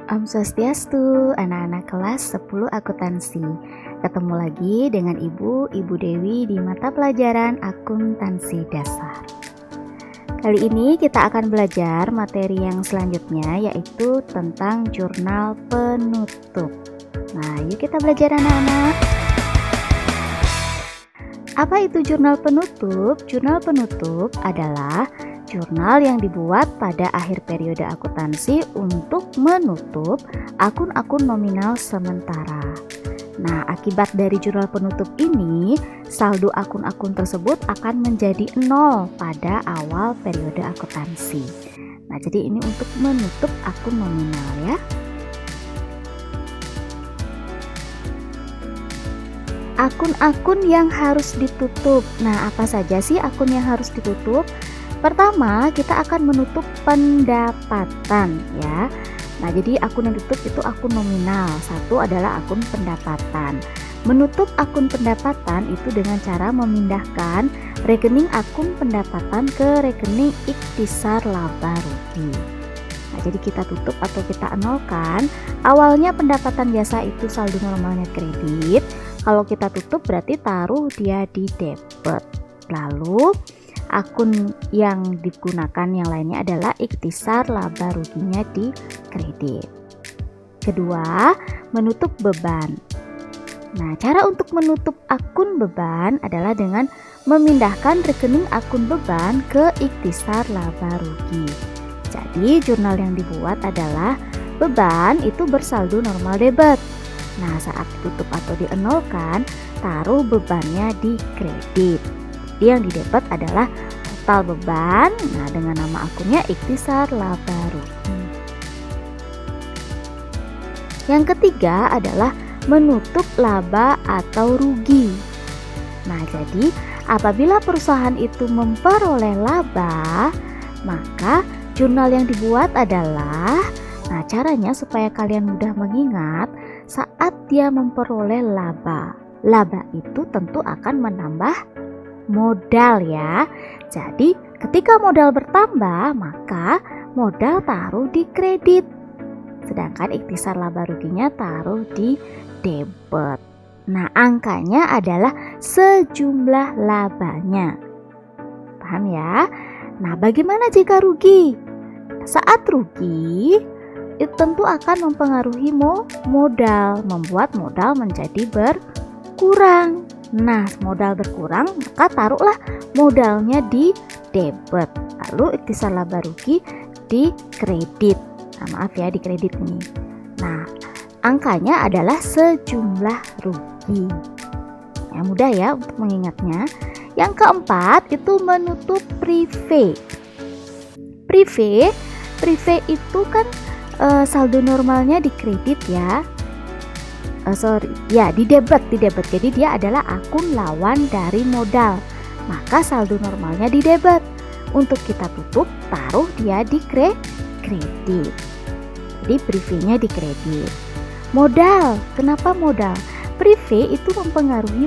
Om Swastiastu, anak-anak kelas 10 akuntansi. Ketemu lagi dengan Ibu Dewi di mata pelajaran akuntansi dasar. Kali ini kita akan belajar materi yang selanjutnya, yaitu tentang jurnal penutup. Nah, yuk kita belajar anak-anak. Apa itu jurnal penutup? Jurnal penutup adalah jurnal yang dibuat pada akhir periode akuntansi untuk menutup akun-akun nominal sementara. Nah, akibat dari jurnal penutup ini, saldo akun-akun tersebut akan menjadi 0 pada awal periode akuntansi. Nah, jadi ini untuk menutup akun nominal ya. Akun-akun yang harus ditutup. Nah, apa saja sih akun yang harus ditutup? Pertama, kita akan menutup pendapatan ya. Nah, jadi akun yang ditutup itu akun nominal. Satu adalah akun pendapatan. Menutup akun pendapatan itu dengan cara memindahkan rekening akun pendapatan ke rekening ikhtisar laba rugi. Nah, jadi kita tutup atau kita nolkan. Awalnya pendapatan biasa itu saldo normalnya kredit. Kalau kita tutup berarti taruh dia di debit. Lalu akun yang digunakan yang lainnya adalah ikhtisar laba ruginya di kredit. Kedua, menutup beban. Nah, cara untuk menutup akun beban adalah dengan memindahkan rekening akun beban ke ikhtisar laba rugi. Jadi, jurnal yang dibuat adalah beban itu bersaldo normal debit. Nah, saat ditutup atau dienolkan, taruh bebannya di kredit. Yang di debit adalah total beban, nah dengan nama akunnya ikhtisar laba rugi. Yang ketiga adalah menutup laba atau rugi. Nah, jadi apabila perusahaan itu memperoleh laba, maka jurnal yang dibuat adalah, nah caranya supaya kalian mudah mengingat, saat dia memperoleh laba itu tentu akan menambah modal ya. Jadi ketika modal bertambah, maka modal taruh di kredit, sedangkan ikhtisar laba ruginya taruh di debit. Nah, angkanya adalah sejumlah labanya. Paham ya? Nah, bagaimana jika rugi? Saat rugi itu tentu akan mempengaruhi modal, membuat modal menjadi berkurang. Nah, modal berkurang, maka taruhlah modalnya di debit, lalu ikhtisar laba rugi di kredit. Nah, maaf ya, di kredit ini. Nah, angkanya adalah sejumlah rugi. Ya, mudah ya untuk mengingatnya. Yang keempat itu menutup prive. Prive itu kan saldo normalnya di kredit ya. Di debit. Jadi dia adalah akun lawan dari modal. Maka saldo normalnya di debit. Untuk kita tutup, taruh dia di kredit. Jadi prive-nya di kredit. Modal. Kenapa modal? Prive itu mempengaruhi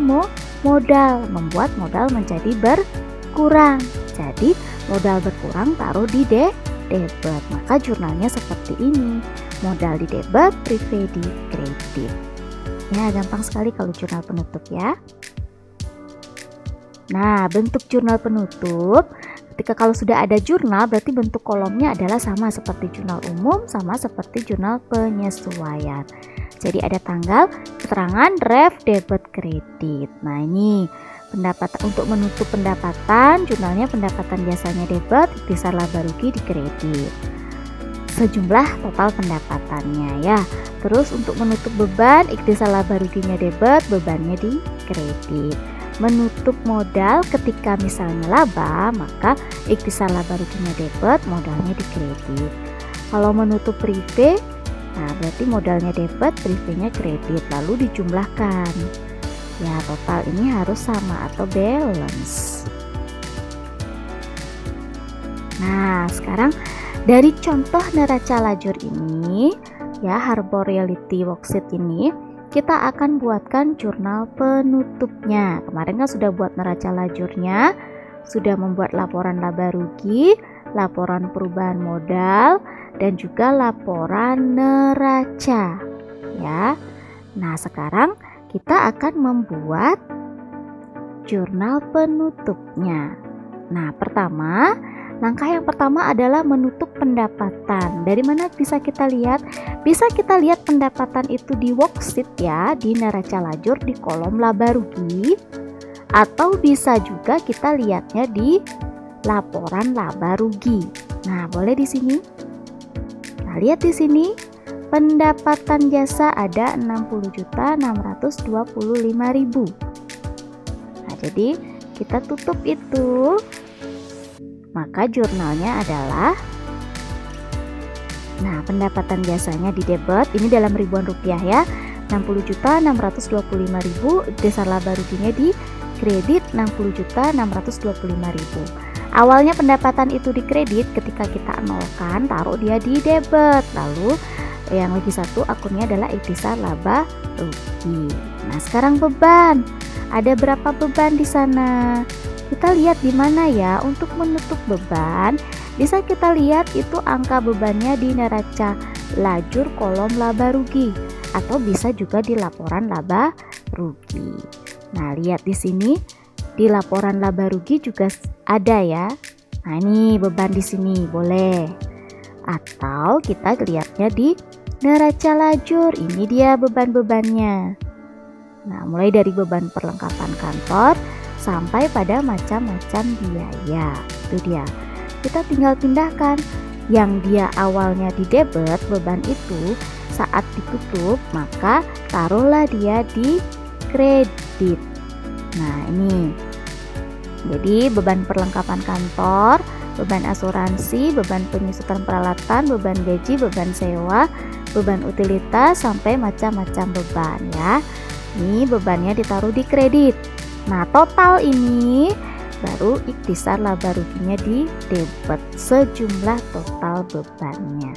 modal, membuat modal menjadi berkurang. Jadi modal berkurang taruh di debit. Maka jurnalnya seperti ini. Modal di debit, prive di kredit. Ya, gampang sekali kalau jurnal penutup ya. Nah, bentuk jurnal penutup, ketika kalau sudah ada jurnal berarti bentuk kolomnya adalah sama seperti jurnal umum, sama seperti jurnal penyesuaian. Jadi ada tanggal, keterangan, ref, debit, kredit. Nah, ini pendapatan untuk menutup pendapatan, jurnalnya pendapatan biasanya debit, ikhtisar laba rugi di kredit. Sejumlah total pendapatannya ya. Terus untuk menutup beban, ikhtisar laba ruginya debit, bebannya di kredit. Menutup modal ketika misalnya laba, maka ikhtisar laba ruginya debit, modalnya di kredit. Kalau menutup prive, nah berarti modalnya debit, privenya kredit, lalu dijumlahkan. Ya, total ini harus sama atau balance. Nah, sekarang dari contoh neraca lajur ini, ya Harbor Reality Worksheet ini, kita akan buatkan jurnal penutupnya. Kemarin kan sudah buat neraca lajurnya, sudah membuat laporan laba rugi, laporan perubahan modal, dan juga laporan neraca ya. Nah, sekarang kita akan membuat jurnal penutupnya. Nah, langkah yang pertama adalah menutup pendapatan. Dari mana bisa kita lihat? Bisa kita lihat pendapatan itu di worksheet ya, di neraca lajur di kolom laba rugi, atau bisa juga kita lihatnya di laporan laba rugi. Nah, boleh di sini. Nah, lihat di sini pendapatan jasa ada 60.625.000. Nah, jadi kita tutup itu. Maka jurnalnya adalah, nah, pendapatan jasanya di debit ini dalam ribuan rupiah ya, 60.625.000. Dasar laba ruginya di kredit 60.625.000. Awalnya pendapatan itu di kredit, ketika kita nolkan taruh dia di debit. Lalu yang lagi satu akunnya adalah ikhtisar laba rugi. Nah, sekarang beban. Ada berapa beban di sana? Kita lihat di mana ya untuk menutup beban. Bisa kita lihat itu angka bebannya di neraca lajur kolom laba rugi, atau bisa juga di laporan laba rugi. Nah, lihat di sini di laporan laba rugi juga ada ya. Nah, ini beban di sini boleh. Atau kita lihatnya di neraca lajur. Ini dia beban-bebannya. Nah, mulai dari beban perlengkapan kantor sampai pada macam-macam biaya. Itu dia. Kita tinggal pindahkan. Yang dia awalnya di debit, beban itu saat ditutup, maka taruhlah dia di kredit. Nah, ini. Jadi beban perlengkapan kantor, beban asuransi, beban penyusutan peralatan, beban gaji, beban sewa, beban utilitas, sampai macam-macam beban ya. Ini bebannya ditaruh di kredit. Nah, total ini baru ikhtisar laba ruginya di debit, sejumlah total bebannya.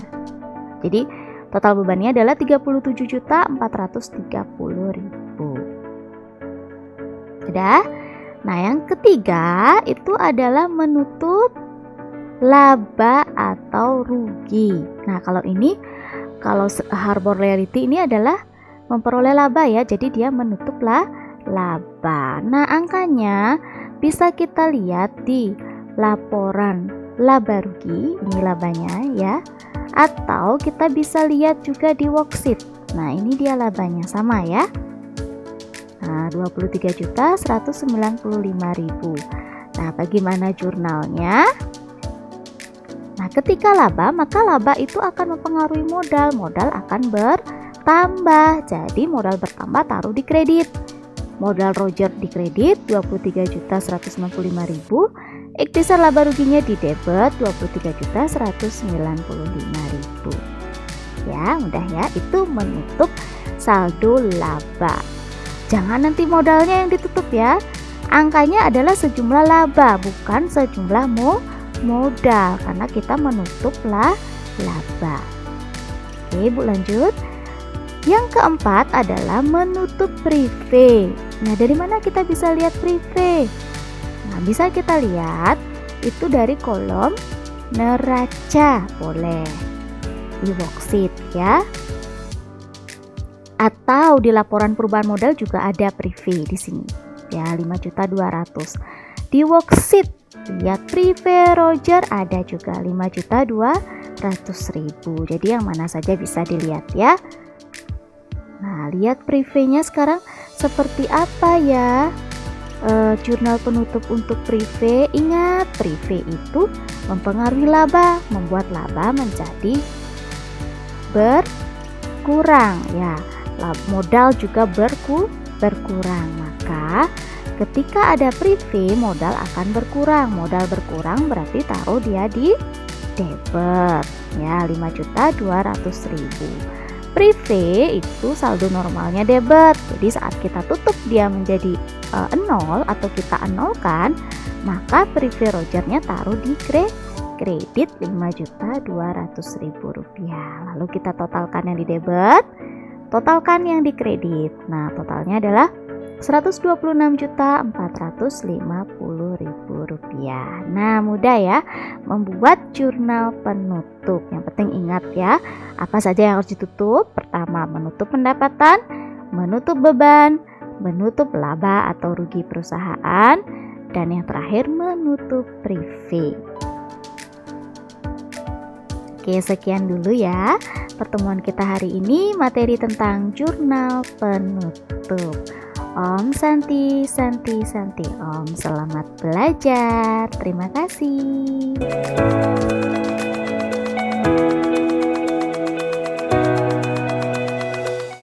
Jadi total bebannya adalah 37.430.000. Sudah? Nah, yang ketiga itu adalah menutup laba atau rugi. Nah, kalau Harbor Reality ini adalah memperoleh laba ya, jadi dia menutuplah laba. Nah, angkanya bisa kita lihat di laporan laba rugi, ini labanya ya, atau kita bisa lihat juga di worksheet. Nah, ini dia labanya sama ya. Nah, 23.195.000. Nah, bagaimana jurnalnya? Nah, ketika laba, maka laba itu akan mempengaruhi modal. Modal akan bertambah. Jadi modal bertambah taruh di kredit. Modal Roger di kredit 23.195.000. Ikhtisar laba ruginya di debit 23.195.000. Ya, mudah ya. Itu menutup saldo laba. Jangan nanti modalnya yang ditutup ya. Angkanya adalah sejumlah laba, bukan sejumlah modal, karena kita menutup laba. Oke, Bu, lanjut. Yang keempat adalah menutup prive. Nah, dari mana kita bisa lihat prive? Nah, bisa kita lihat itu dari kolom neraca, boleh di worksheet ya. Atau di laporan perubahan modal juga ada prive di sini. Ya, 5.200.000. Di worksheet lihat prive Roger ada juga 5.200.000. Jadi yang mana saja bisa dilihat ya. Nah, lihat prive-nya sekarang seperti apa ya. Jurnal penutup untuk prive. Ingat, prive itu mempengaruhi laba, membuat laba menjadi berkurang ya. Modal juga berkurang. Maka ketika ada prive, modal akan berkurang. Modal berkurang berarti taruh dia di debit ya, 5.200.000. Prive itu saldo normalnya debit. Jadi saat kita tutup dia menjadi 0 atau kita nolkan, maka prive Rogernya taruh di kredit 5.200.000 rupiah. Lalu kita totalkan yang di debit, totalkan yang di kredit. Nah, totalnya adalah 126.450.000 Rp1.000. Nah, mudah ya membuat jurnal penutup. Yang penting ingat ya, apa saja yang harus ditutup? Pertama, menutup pendapatan, menutup beban, menutup laba atau rugi perusahaan, dan yang terakhir menutup prive. Oke, sekian dulu ya pertemuan kita hari ini, materi tentang jurnal penutup. Om Santi, Santi, Santi Om. Selamat belajar. Terima kasih.